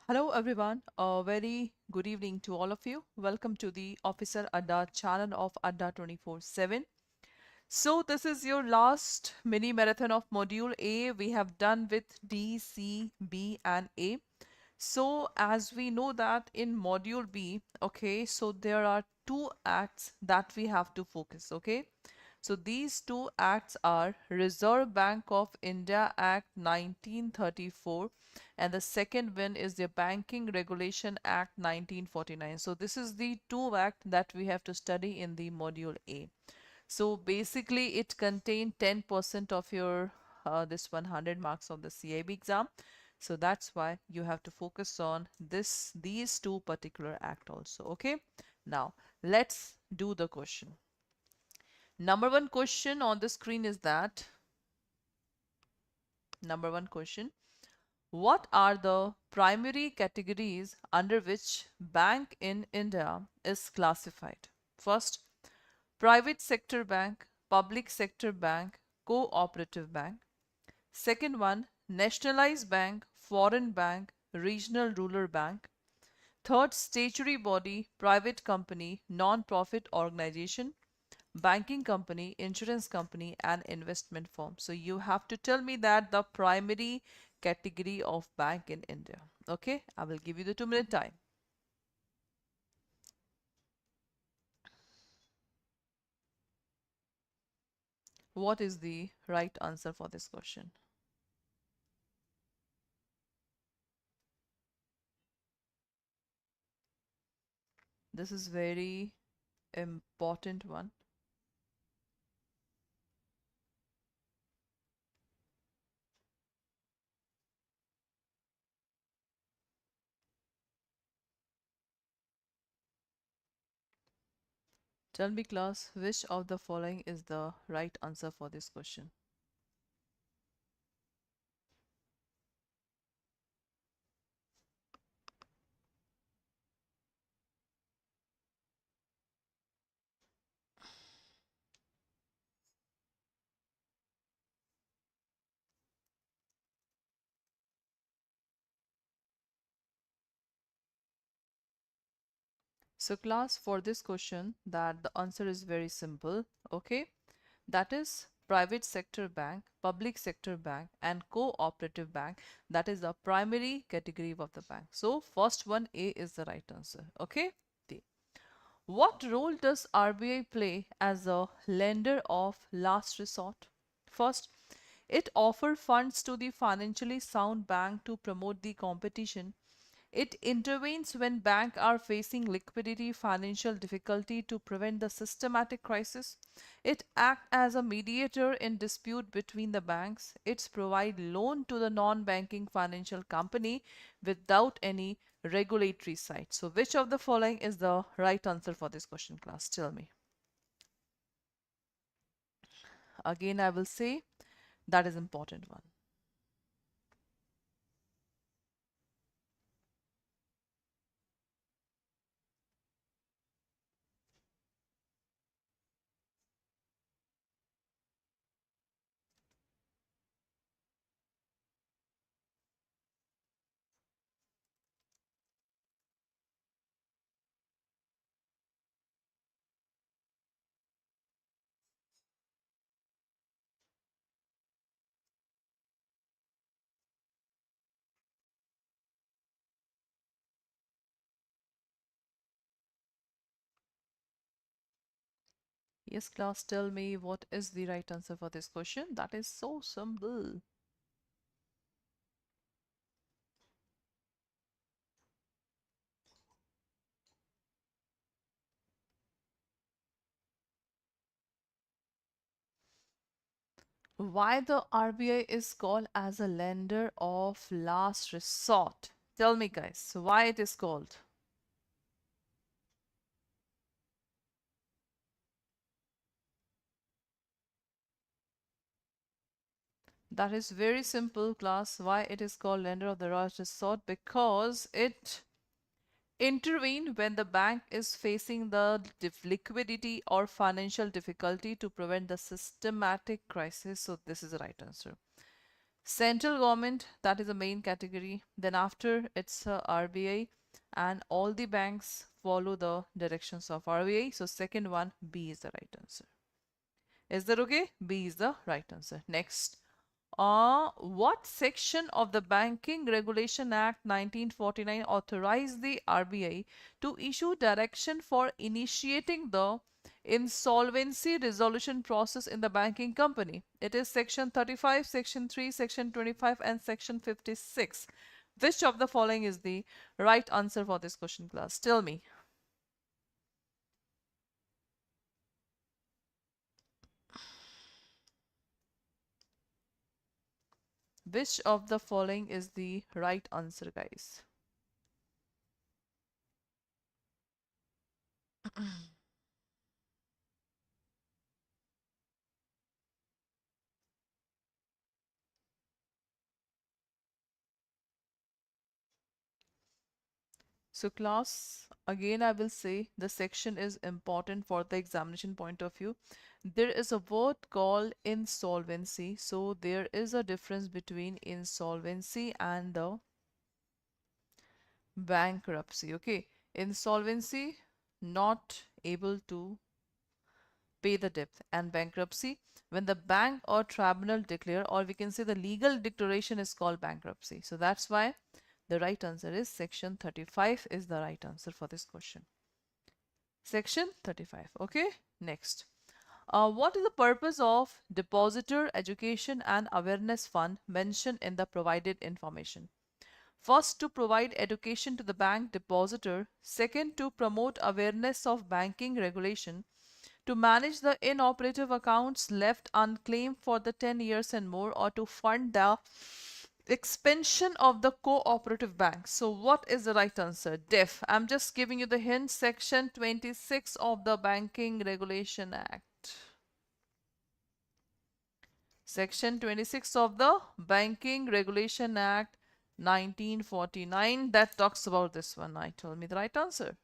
Hello everyone, a very good evening to all of you. Welcome to the Officer Adda channel of Adda 24/7. So this is your last mini marathon of Module A. We have done with D, C, B and A. So as we know that in Module B, okay, so there are two acts that we have to focus, okay. So these two acts are Reserve Bank of India Act 1934 and the second one is the Banking Regulation Act 1949. So this is the two act that we have to study in the module A. So basically it contained 10% of your this 100 marks of the CAIIB exam. So that's why you have to focus on these two particular act also. Okay. Now let's do the question. Number one question on the screen is that number one question. What are the primary categories under which bank in India is classified? First, private sector bank, public sector bank, cooperative bank. Second one, nationalized bank, foreign bank, regional rural bank. Third, statutory body, private company, non-profit organization, banking company, insurance company, and investment firm. So you have to tell me that the primary category of bank in India. Okay, I will give you the 2-minute time. What is the right answer for this question? This is very important one. Tell me class, which of the following is the right answer for this question? So class, for this question, that the answer is very simple. Okay, that is private sector bank, public sector bank and cooperative bank. That is the primary category of the bank. So first one, A, is the right answer. Okay. What role does RBI play as a lender of last resort? First, it offers funds to the financially sound bank to promote the competition. It intervenes when banks are facing liquidity financial difficulty to prevent the systematic crisis. It acts as a mediator in dispute between the banks. It provides loan to the non-banking financial company without any regulatory side. So which of the following is the right answer for this question, class? Tell me. Again, I will say that is important one. Yes, class, tell me what is the right answer for this question. That is so simple. Why the RBI is called as a lender of last resort? Tell me guys, why it is called? That is very simple class. Why it is called lender of the last resort? Because it intervene when the bank is facing the liquidity or financial difficulty to prevent the systematic crisis. So this is the right answer. Central government, that is the main category. Then after it's RBI, and all the banks follow the directions of RBI. So second one, B is the right answer. Is that okay? B is the right answer. Next. What section of the Banking Regulation Act 1949 authorized the RBI to issue direction for initiating the insolvency resolution process in the banking company? It is section 35, section 3, section 25 and section 56. Which of the following is the right answer for this question, class? Tell me. Which of the following is the right answer, guys? So class, again I will say the section is important for the examination point of view. There is a word called insolvency. So there is a difference between insolvency and the bankruptcy. Okay, insolvency, not able to pay the debt, and bankruptcy, when the bank or tribunal declare, or we can say the legal declaration is called bankruptcy. So that's why the right answer is section 35 is the right answer for this question. Section 35. Okay, next. What is the purpose of Depositor Education and Awareness Fund mentioned in the provided information? First, to provide education to the bank depositor. Second, to promote awareness of banking regulation. To manage the inoperative accounts left unclaimed for the 10 years and more, or to fund the expansion of the cooperative bank. So what is the right answer? Def. I'm just giving you the hint. Section 26 of the Banking Regulation Act. Section 26 of the Banking Regulation Act 1949, that talks about this one. I told me the right answer.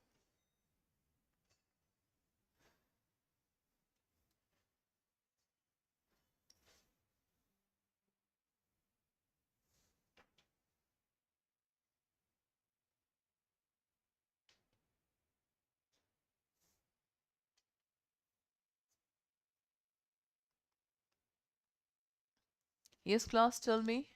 Yes, class, tell me.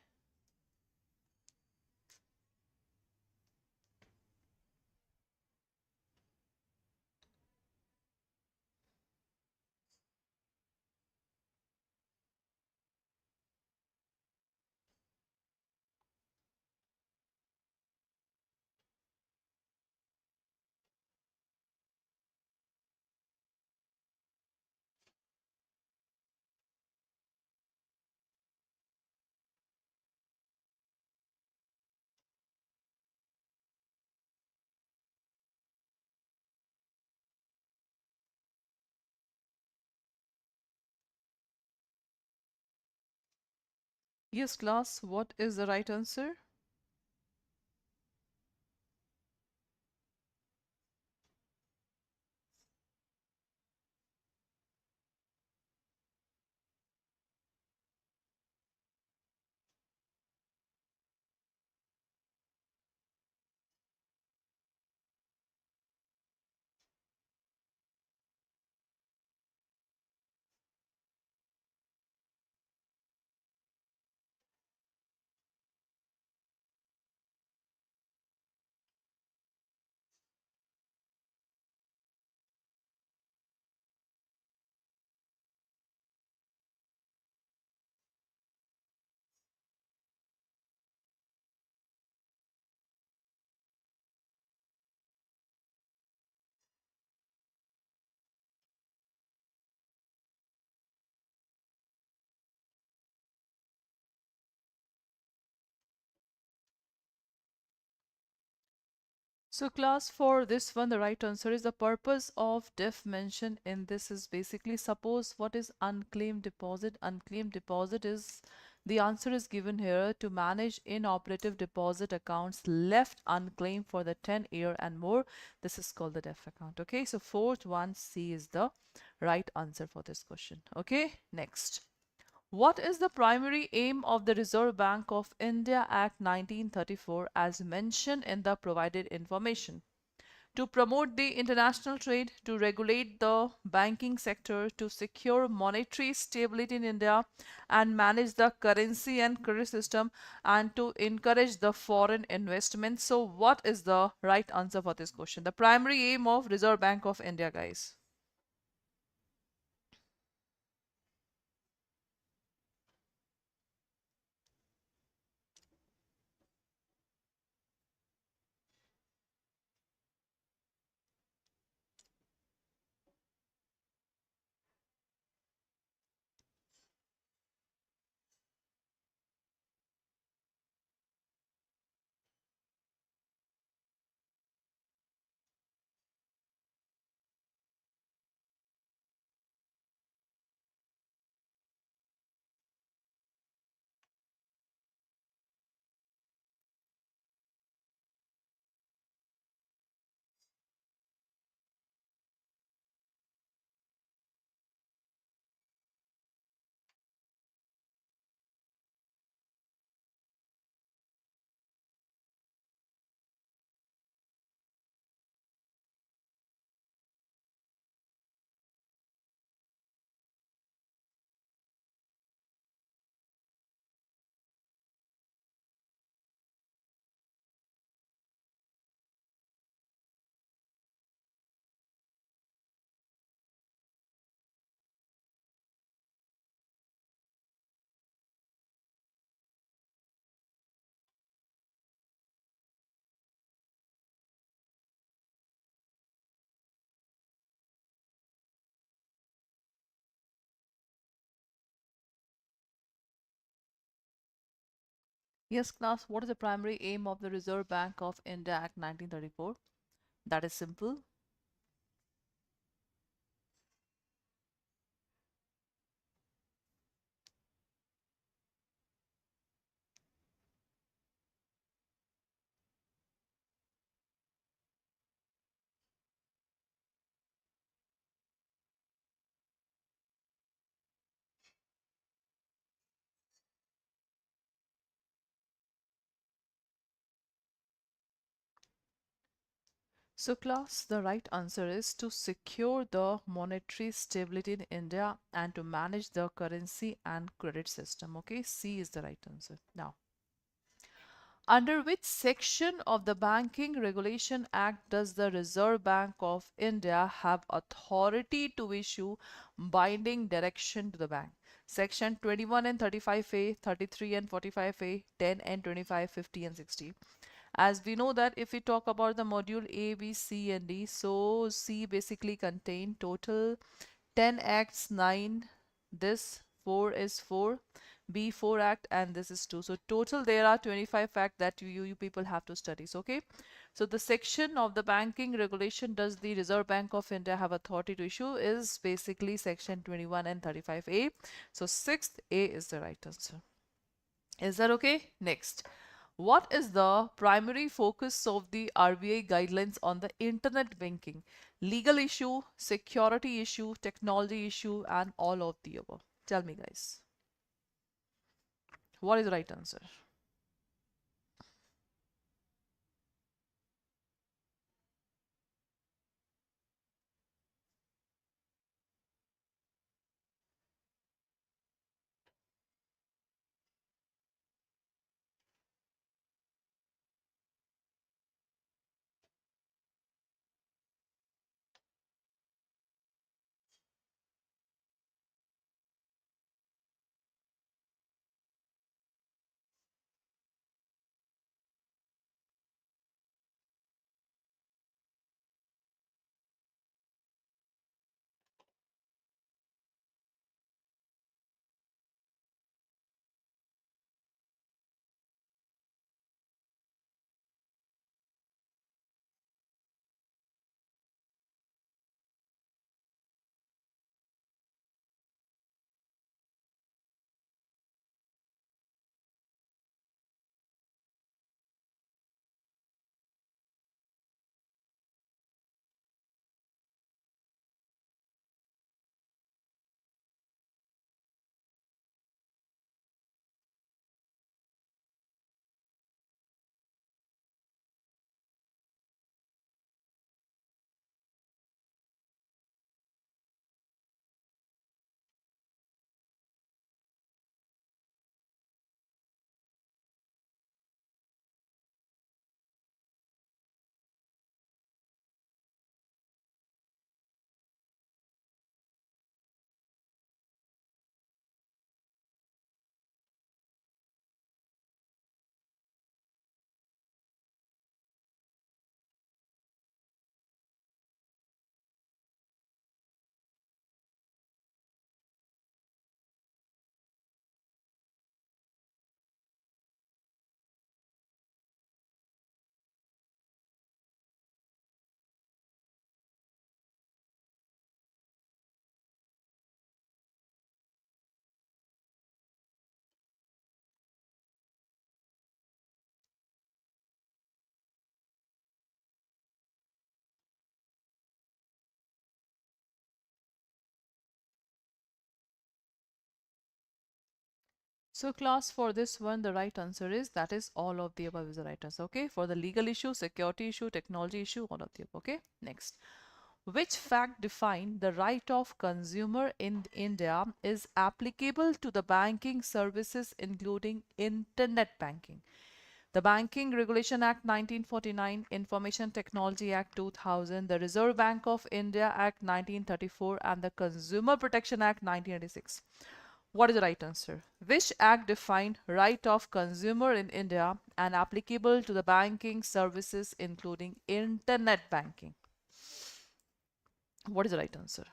Yes, class, what is the right answer? So class, for this one, the right answer is the purpose of def mentioned in this is basically, suppose what is unclaimed deposit? Unclaimed deposit is, the answer is given here, to manage inoperative deposit accounts left unclaimed for the 10-year and more. This is called the def account. Okay, so fourth one, C is the right answer for this question. Okay, next. What is the primary aim of the Reserve Bank of India Act 1934 as mentioned in the provided information? To promote the international trade, to regulate the banking sector, to secure monetary stability in India, and manage the currency and credit system, and to encourage the foreign investment. So, what is the right answer for this question? The primary aim of Reserve Bank of India, guys. Yes, class, what is the primary aim of the Reserve Bank of India Act 1934? That is simple. So, class, the right answer is to secure the monetary stability in India and to manage the currency and credit system. Okay, C is the right answer. Now, under which section of the Banking Regulation Act does the Reserve Bank of India have authority to issue binding direction to the bank? Section 21 and 35A, 33 and 45A, 10 and 25, 50 and 60. As we know that if we talk about the module A, B, C and D, so C basically contain total 10 acts, 9, this 4 is 4, B 4 act and this is 2. So total there are 25 act that you people have to study. So, okay. So the section of the banking regulation does the Reserve Bank of India have authority to issue is basically section 21 and 35A. So sixth A is the right answer. Is that okay? Next. What is the primary focus of the RBI guidelines on the internet banking? Legal issue, security issue, technology issue, and all of the above. Tell me, guys. What is the right answer? So class, for this one, the right answer is, that is all of the above is the right answer. Okay, for the legal issue, security issue, technology issue, all of the above. Okay, next. Which fact define the right of consumer in India is applicable to the banking services including internet banking? The Banking Regulation Act 1949, Information Technology Act 2000, the Reserve Bank of India Act 1934, and the Consumer Protection Act 1986. What is the right answer? Which act defined right of consumer in India and applicable to the banking services including internet banking? What is the right answer?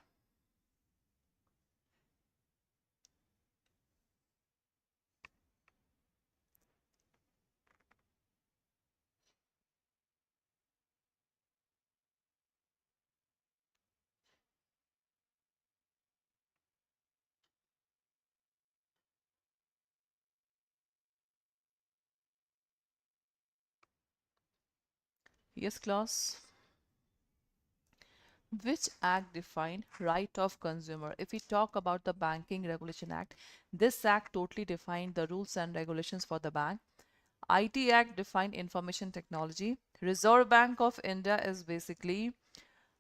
Yes, class. Which act defined right of consumer? If we talk about the Banking Regulation Act, this act totally defined the rules and regulations for the bank. IT Act defined information technology. Reserve Bank of India is basically,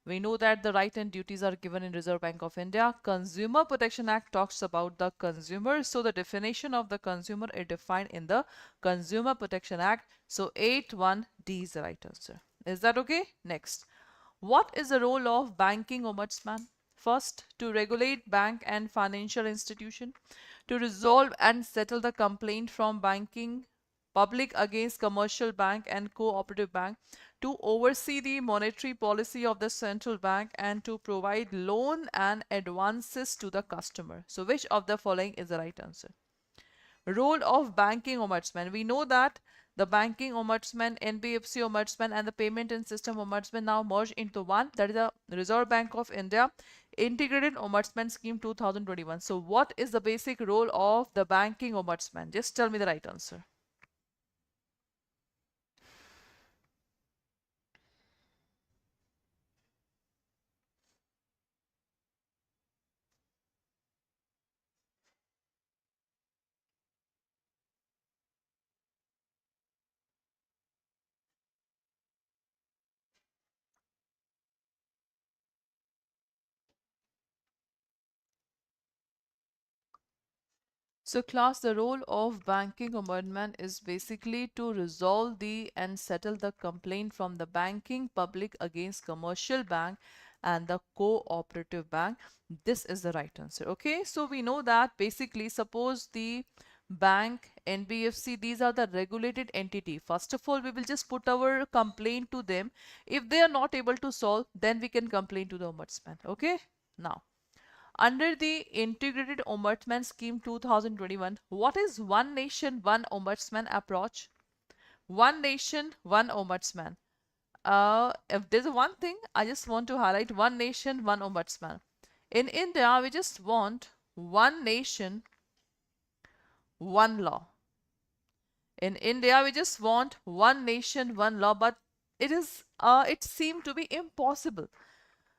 we know that the right and duties are given in Reserve Bank of India. Consumer Protection Act talks about the consumer. So the definition of the consumer is defined in the Consumer Protection Act. So 81D is the right answer. Is that okay? Next. What is the role of banking ombudsman? First, to regulate bank and financial institution, to resolve and settle the complaint from banking public against commercial bank and cooperative bank, to oversee the monetary policy of the central bank, and to provide loan and advances to the customer. So which of the following is the right answer? Role of banking ombudsman. We know that the banking ombudsman, NBFC ombudsman, and the payment and system ombudsman now merged into one. That is the Reserve Bank of India Integrated Ombudsman Scheme 2021. So what is the basic role of the banking ombudsman? Just tell me the right answer. So class, the role of banking ombudsman is basically to resolve the and settle the complaint from the banking public against commercial bank and the cooperative bank. This is the right answer. Okay, so we know that basically, suppose the bank, NBFC, these are the regulated entity. First of all, we will just put our complaint to them. If they are not able to solve, then we can complain to the ombudsman. Okay, now under the Integrated Ombudsman Scheme 2021, what is One Nation, One Ombudsman approach? One Nation, One Ombudsman. If there's one thing, I just want to highlight One Nation, One Ombudsman. In India, we just want one nation, one law. In India, we just want one nation, one law, but it seemed to be impossible.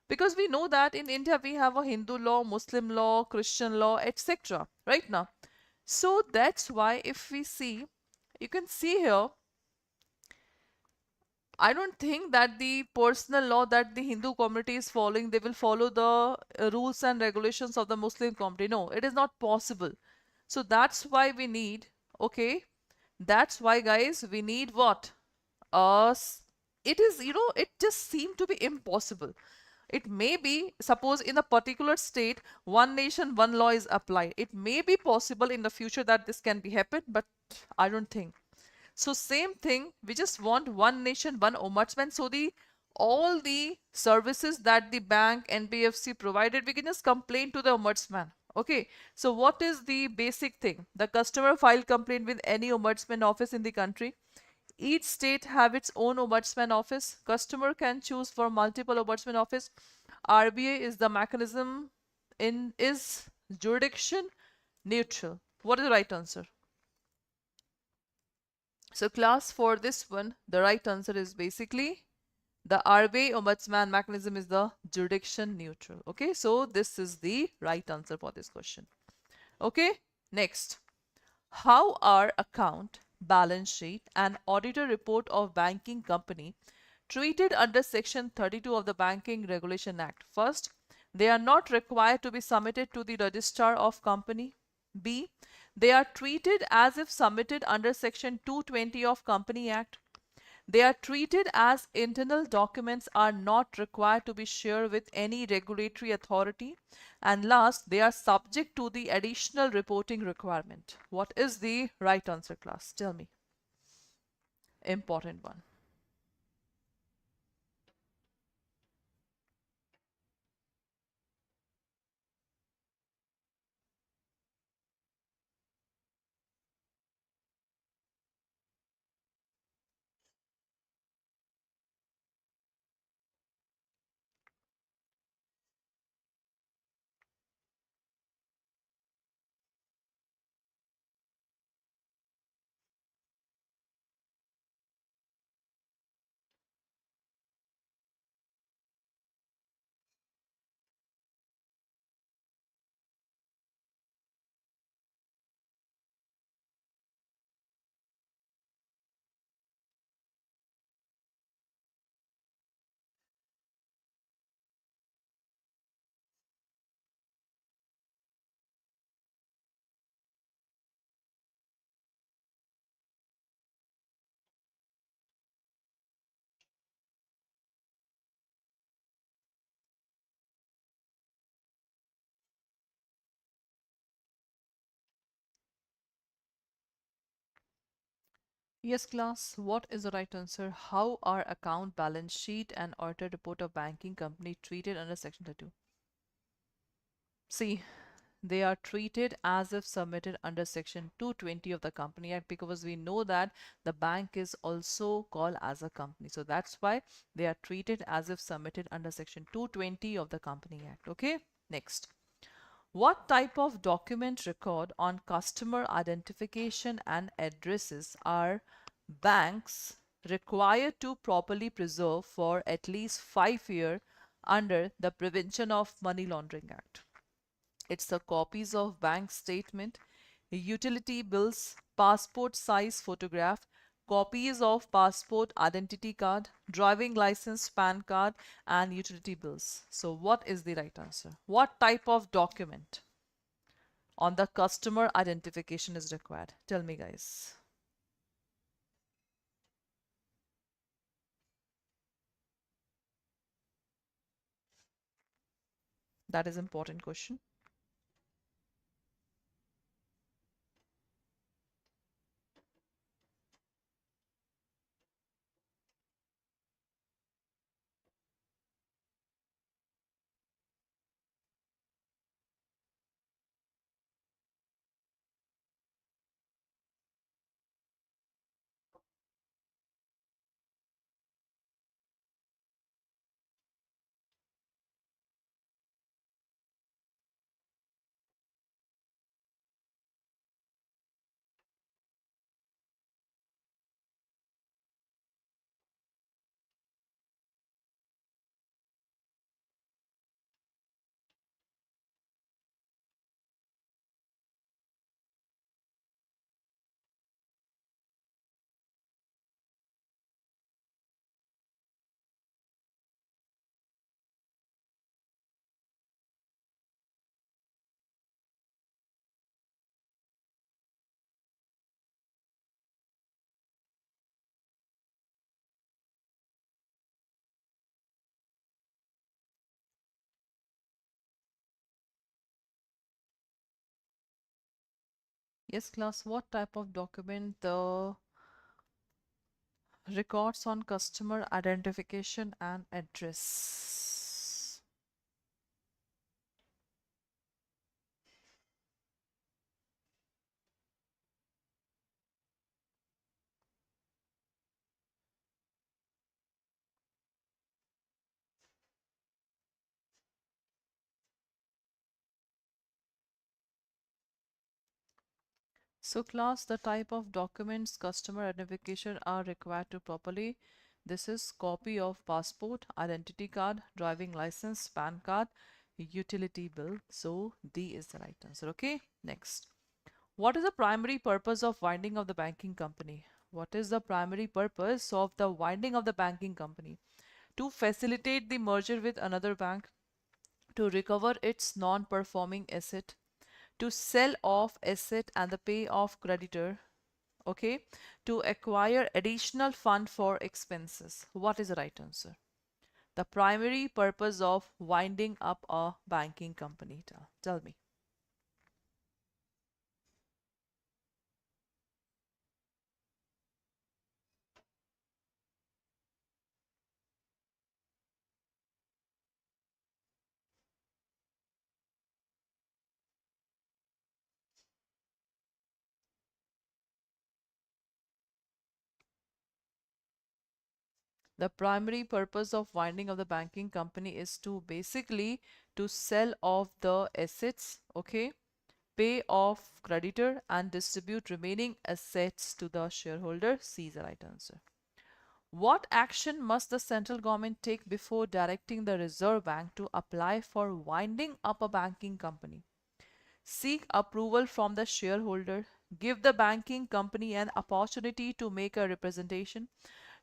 Because we know that in India we have a Hindu law, Muslim law, Christian law, etc. Right now. So that's why if we see, you can see here, I don't think that the personal law that the Hindu community is following, they will follow the rules and regulations of the Muslim community. No, it is not possible. So that's why we need, okay, that's why guys, we need what? Uh, it is, it just seemed to be impossible. It may be, suppose in a particular state, one nation, one law is applied. It may be possible in the future that this can be happen, but I don't think. So same thing, we just want one nation, one ombudsman. So the all the services that the bank, NBFC provided, we can just complain to the ombudsman. Okay, so what is the basic thing? The customer file complaint with any ombudsman office in the country. Each state have its own ombudsman office. Customer can choose for multiple ombudsman office. RBA is the mechanism in is jurisdiction neutral. What is the right answer? So class, for this one, the right answer is basically the RBA ombudsman mechanism is the jurisdiction neutral. Okay, so this is the right answer for this question. Okay, next. How are account, balance sheet, and auditor report of banking company treated under Section 32 of the Banking Regulation Act? First, they are not required to be submitted to the registrar of company. B, they are treated as if submitted under Section 220 of Company Act. They are treated as internal documents, are not required to be shared with any regulatory authority. And last, they are subject to the additional reporting requirement. What is the right answer, class? Tell me. Important one. Yes, class. What is the right answer? How are account, balance sheet, and auditor report of banking company treated under Section 32? See, they are treated as if submitted under Section 220 of the Company Act, because we know that the bank is also called as a company. So that's why they are treated as if submitted under Section 220 of the Company Act. Okay, next. What type of document record on customer identification and addresses are banks required to properly preserve for at least 5 years under the Prevention of Money Laundering Act? It's the copies of bank statement, utility bills, passport size photograph, copies of passport identity card, driving license, PAN card, and utility bills. So what is the right answer? What type of document on the customer identification is required? Tell me, guys. That is important question. Yes, class. What type of document the records on customer identification and address? So class, the type of documents customer identification are required to properly. This is copy of passport, identity card, driving license, PAN card, utility bill. So D is the right answer. Okay, next. What is the primary purpose of winding of the banking company? What is the primary purpose of the winding of the banking company? To facilitate the merger with another bank, to recover its non-performing asset, to sell off asset and the pay off creditor, okay, to acquire additional fund for expenses. What is the right answer? The primary purpose of winding up a banking company. Tell me. The primary purpose of winding of the banking company is to basically to sell off the assets, okay, pay off creditor and distribute remaining assets to the shareholder. C is the right answer. What action must the central government take before directing the Reserve Bank to apply for winding up a banking company? Seek approval from the shareholder, give the banking company an opportunity to make a representation,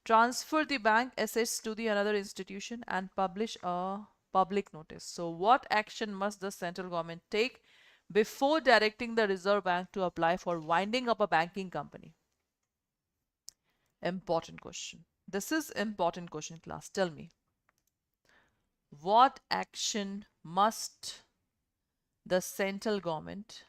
transfer the bank assets to the another institution, and publish a public notice. So what action must the central government take before directing the Reserve Bank to apply for winding up a banking company? Important question. This is important question, class. Tell me. What action must the central government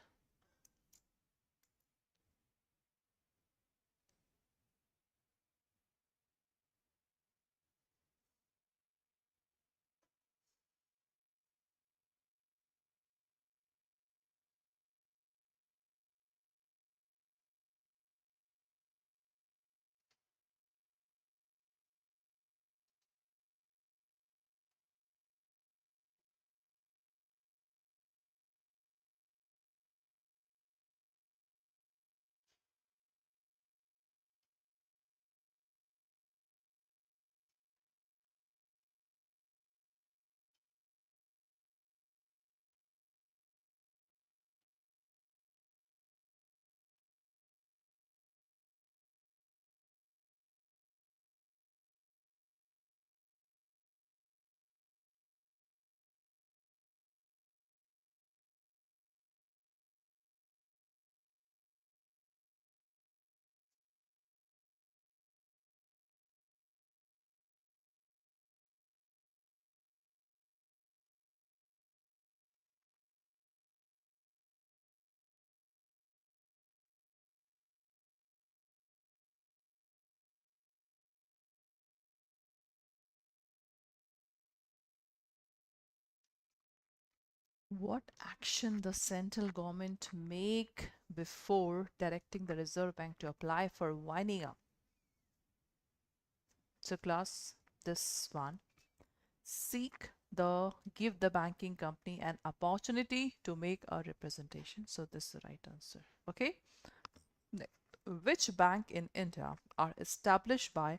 what action the central government make before directing the Reserve Bank to apply for winding up? So class, this one, seek the give the banking company an opportunity to make a representation. So this is the right answer. Okay. Next, which bank in India are established by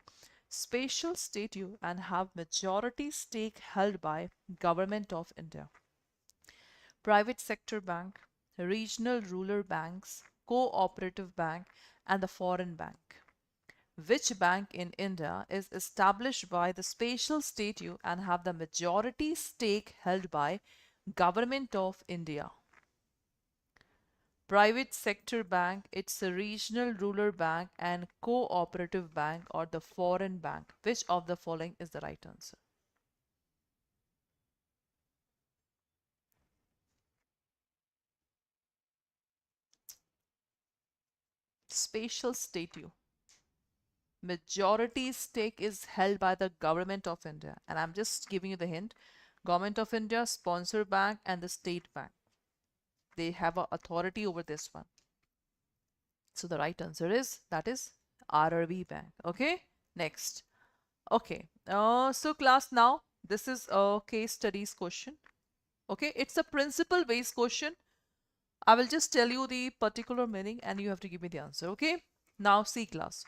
special statute and have majority stake held by Government of India? Private sector bank, regional rural banks, cooperative bank, and the foreign bank. Which bank in India is established by the special statute and have the majority stake held by Government of India? Private sector bank, it's a regional rural bank and cooperative bank or the foreign bank. Which of the following is the right answer? Special statute. Majority stake is held by the Government of India. And I'm just giving you the hint. Government of India, sponsor bank and the state bank. They have a authority over this one. So the right answer is, that is RRB bank. Okay, next. Okay, so class, now this is a case studies question. Okay, it's a principle based question. I will just tell you the particular meaning and you have to give me the answer. Okay, now see class.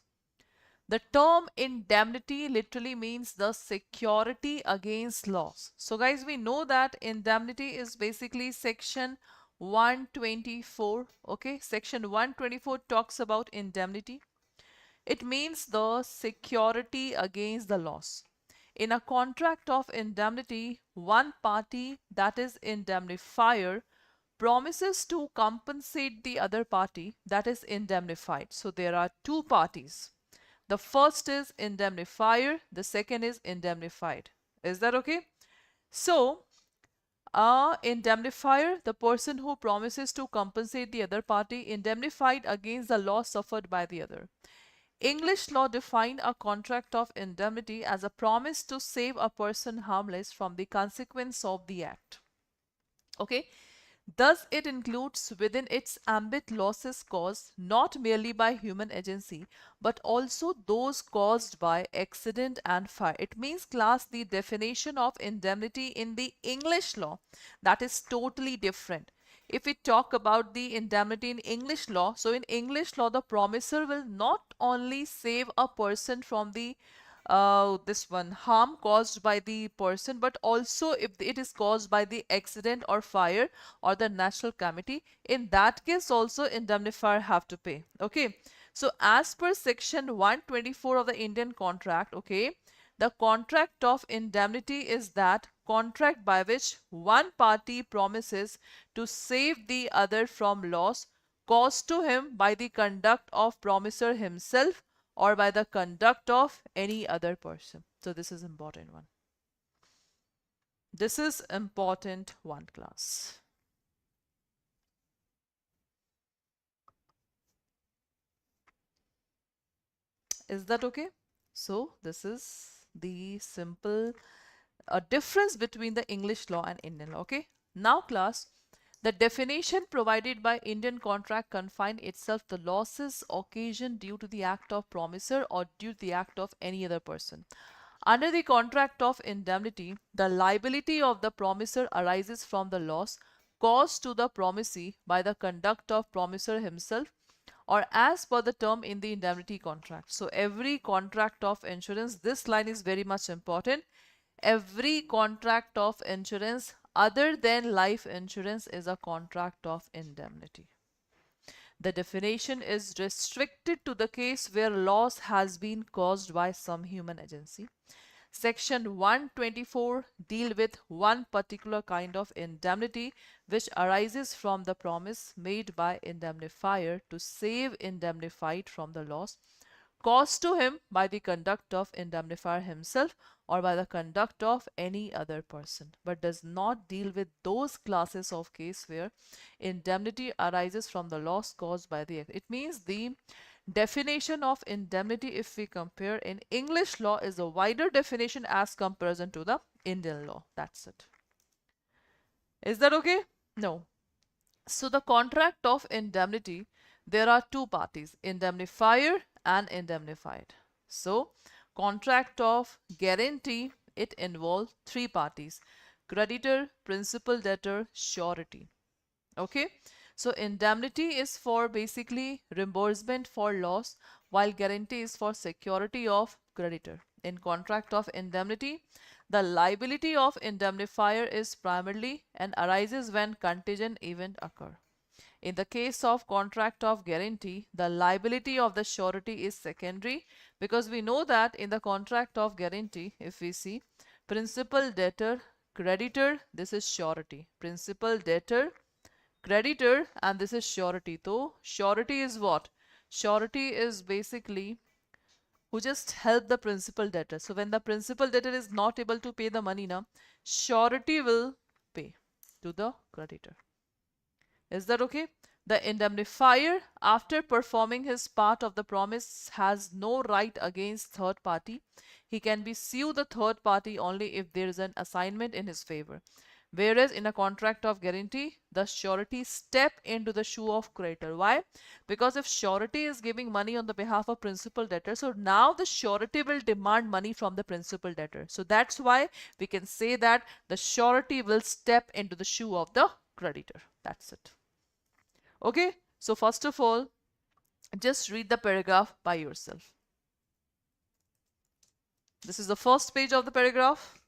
The term indemnity literally means the security against loss. So guys, we know that indemnity is basically section 124. Okay, section 124 talks about indemnity. It means the security against the loss. In a contract of indemnity, one party, that is indemnifier, promises to compensate the other party, that is indemnified. So there are two parties. The first is indemnifier, the second is indemnified. Is that okay? So, indemnifier, the person who promises to compensate the other party, indemnified against the loss suffered by the other. English law define a contract of indemnity as a promise to save a person harmless from the consequence of the act. Okay. Thus, it includes within its ambit losses caused not merely by human agency, but also those caused by accident and fire. It means, class, the definition of indemnity in the English law, that is totally different. If we talk about the indemnity in English law, so in English law, the promisor will not only save a person from the this one harm caused by the person, but also if it is caused by the accident or fire or the natural calamity, in that case also indemnifier have to pay. Okay, so as per section 124 of the Indian contract, okay, the contract of indemnity is that contract by which one party promises to save the other from loss caused to him by the conduct of promisor himself or by the conduct of any other person. So this is important one. This is important one, class. Is that okay? So this is the simple difference between the English law and Indian law. Okay. Now, class, the definition provided by Indian contract confine itself to losses occasioned due to the act of promisor or due to the act of any other person. Under the contract of indemnity, the liability of the promisor arises from the loss caused to the promisee by the conduct of promisor himself or as per the term in the indemnity contract. So every contract of insurance, this line is very much important. Every contract of insurance other than life insurance is a contract of indemnity. The definition is restricted to the case where loss has been caused by some human agency. Section 124 deal with one particular kind of indemnity which arises from the promise made by indemnifier to save indemnified from the loss caused to him by the conduct of indemnifier himself or by the conduct of any other person, but does not deal with those classes of case where indemnity arises from the loss caused by the act. It means the definition of indemnity, if we compare in English law, is a wider definition as comparison to the Indian law. That's it. Is that okay? No. So the contract of indemnity, there are two parties, indemnifier and indemnified. So contract of guarantee, it involves three parties, creditor, principal, debtor, surety. Okay, so indemnity is for basically reimbursement for loss, while guarantee is for security of creditor. In contract of indemnity, the liability of indemnifier is primarily and arises when contingent event occur. In the case of contract of guarantee, the liability of the surety is secondary, because we know that in the contract of guarantee, if we see principal, debtor, creditor, this is surety. Principal, debtor, creditor, and this is surety. So surety is what? Surety is basically who just help the principal debtor. So when the principal debtor is not able to pay the money now, surety will pay to the creditor. Is that okay? The indemnifier, after performing his part of the promise, has no right against third party. He can be sue the third party only if there is an assignment in his favor. Whereas in a contract of guarantee, the surety step into the shoe of creditor. Why? Because if surety is giving money on the behalf of principal debtor, so now the surety will demand money from the principal debtor. So that's why we can say that the surety will step into the shoe of the creditor. That's it. Okay, so first of all, just read the paragraph by yourself. This is the first page of the paragraph.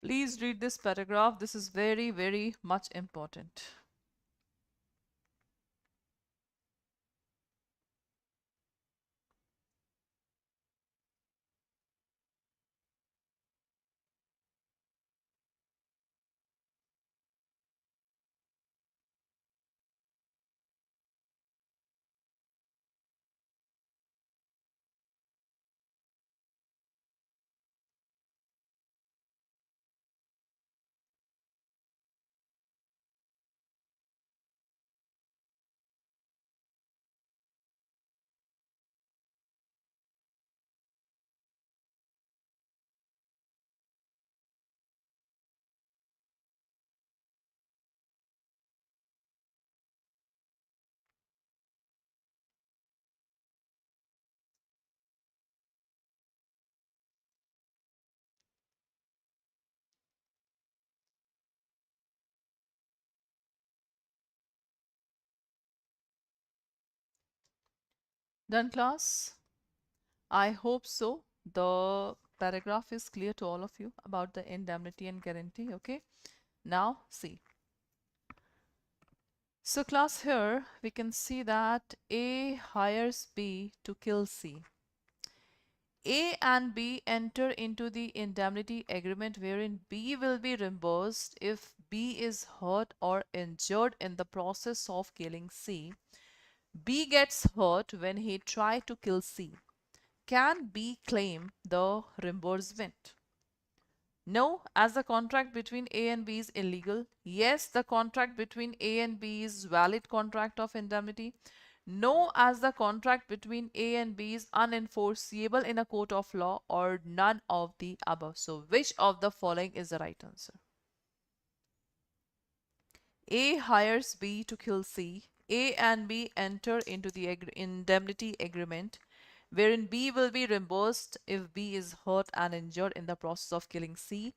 Please read this paragraph. This is very, very much important. Done, class? I hope so. The paragraph is clear to all of you about the indemnity and guarantee. Okay. Now, see. So, class, here we can see that A hires B to kill C. A and B enter into the indemnity agreement wherein B will be reimbursed if B is hurt or injured in the process of killing C. B gets hurt when he tried to kill C. Can B claim the reimbursement? No, as the contract between A and B is illegal. Yes, the contract between A and B is valid contract of indemnity. No, as the contract between A and B is unenforceable in a court of law, or none of the above. So which of the following is the right answer? A hires B to kill C. A and B enter into the indemnity agreement wherein B will be reimbursed if B is hurt and injured in the process of killing C.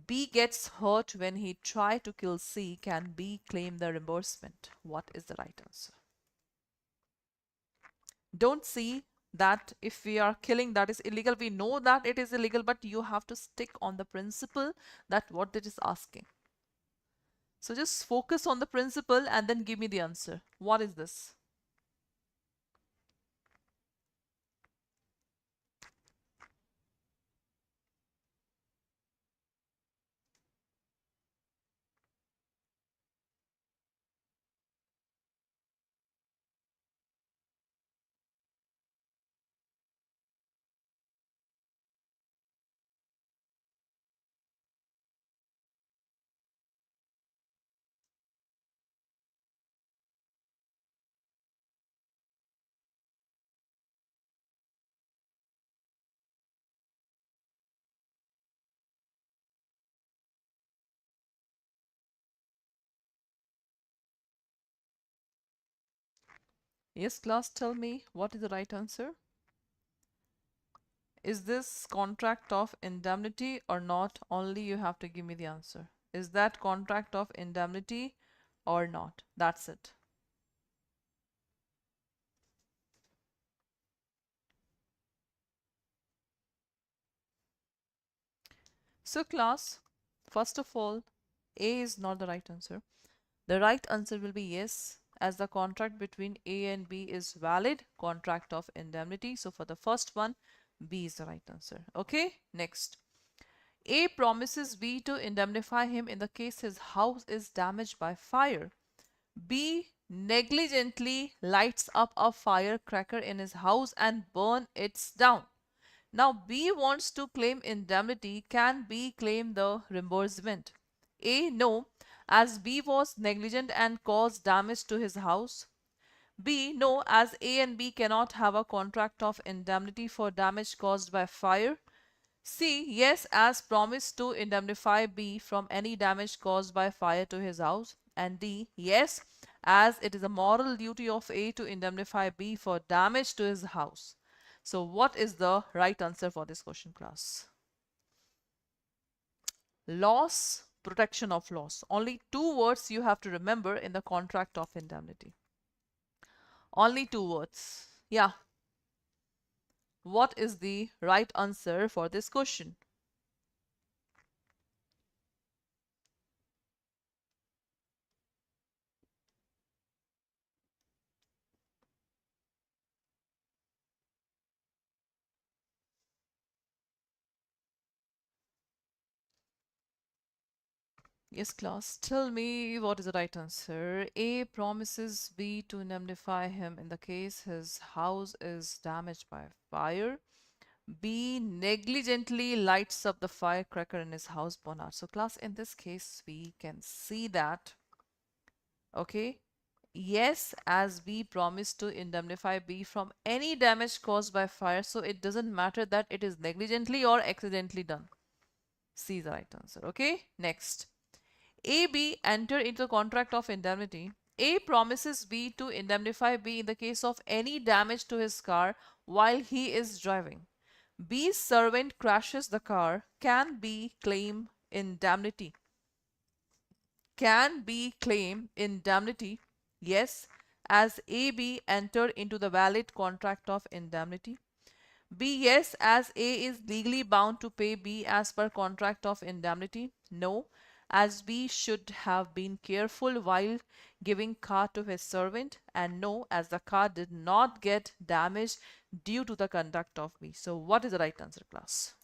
B gets hurt when he tried to kill C. Can B claim the reimbursement? What is the right answer? Don't see that if we are killing that is illegal. We know that it is illegal, but you have to stick on the principle that what it is asking. So just focus on the principle and then give me the answer. What is this? Yes, class, tell me what is the right answer. Is this contract of indemnity or not? Only you have to give me the answer. Is that contract of indemnity or not? That's it. So class, first of all, A is not the right answer. The right answer will be yes, as the contract between A and B is valid contract of indemnity. So for the first one, B is the right answer. Okay, next. A promises B to indemnify him in the case his house is damaged by fire. B negligently lights up a firecracker in his house and burn it down. Now B wants to claim indemnity. Can B claim the reimbursement? A. No, as B was negligent and caused damage to his house. B. No, as A and B cannot have a contract of indemnity for damage caused by fire. C. Yes, as promised to indemnify B from any damage caused by fire to his house. And D. Yes, as it is a moral duty of A to indemnify B for damage to his house. So what is the right answer for this question, class? Loss, protection of loss. Only two words you have to remember in the contract of indemnity. Only two words. Yeah. What is the right answer for this question? Yes, class. Tell me what is the right answer. A promises B to indemnify him in the case his house is damaged by fire. B negligently lights up the firecracker in his house bonnet. So, class, in this case, we can see that, okay, yes, as B promised to indemnify B from any damage caused by fire. So, it doesn't matter that it is negligently or accidentally done. C is the right answer. Okay, next. AB enter into a contract of indemnity. A promises B to indemnify B in the case of any damage to his car while he is driving. B's servant crashes the car. Can B claim indemnity? Can B claim indemnity? Yes, as AB entered into the valid contract of indemnity. B, yes, as A is legally bound to pay B as per contract of indemnity. No, as B should have been careful while giving car to his servant. And no, as the car did not get damaged due to the conduct of B. So what is the right answer, class?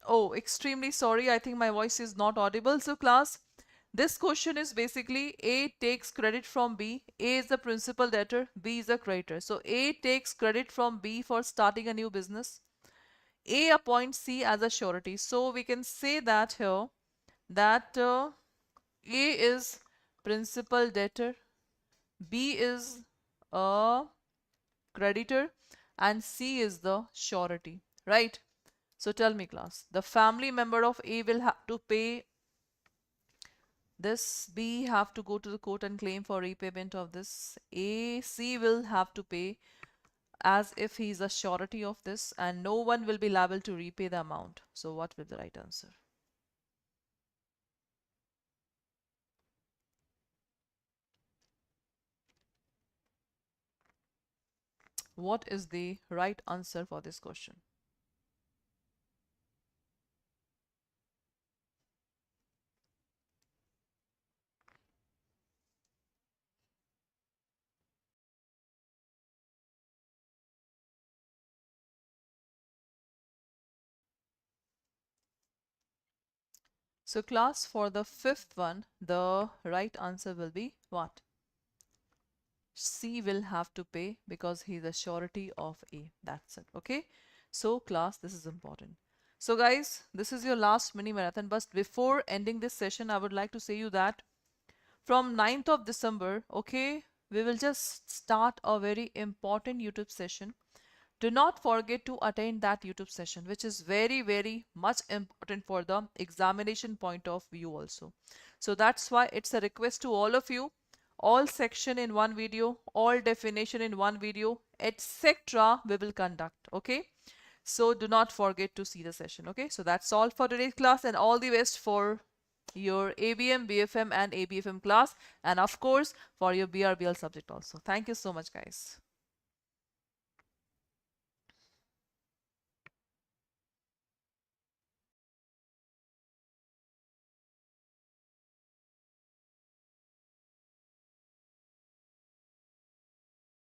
Oh, extremely sorry. I think my voice is not audible. So, class, this question is basically A takes credit from B. A is the principal debtor, B is the creditor. So, A takes credit from B for starting a new business. A appoints C as a surety. So, we can say that here that A is principal debtor, B is a creditor, and C is the surety, right? So tell me, class, the family member of A will have to pay this, B have to go to the court and claim for repayment of this, A, C will have to pay as if he is a surety of this, and no one will be liable to repay the amount. So what will be the right answer? What is the right answer for this question? So class, for the fifth one, the right answer will be what? C will have to pay because he's a surety of A. That's it. Okay. So class, this is important. So guys, this is your last mini marathon. But before ending this session, I would like to say you that from 9th of December, okay, we will just start a very important YouTube session. Do not forget to attend that YouTube session, which is very, very much important for the examination point of view also. So that's why it's a request to all of you, all section in one video, all definition in one video, etc. we will conduct. Okay. So do not forget to see the session. Okay. So that's all for today's class, and all the best for your ABM, BFM and ABFM class, and of course for your BRBL subject also. Thank you so much, guys.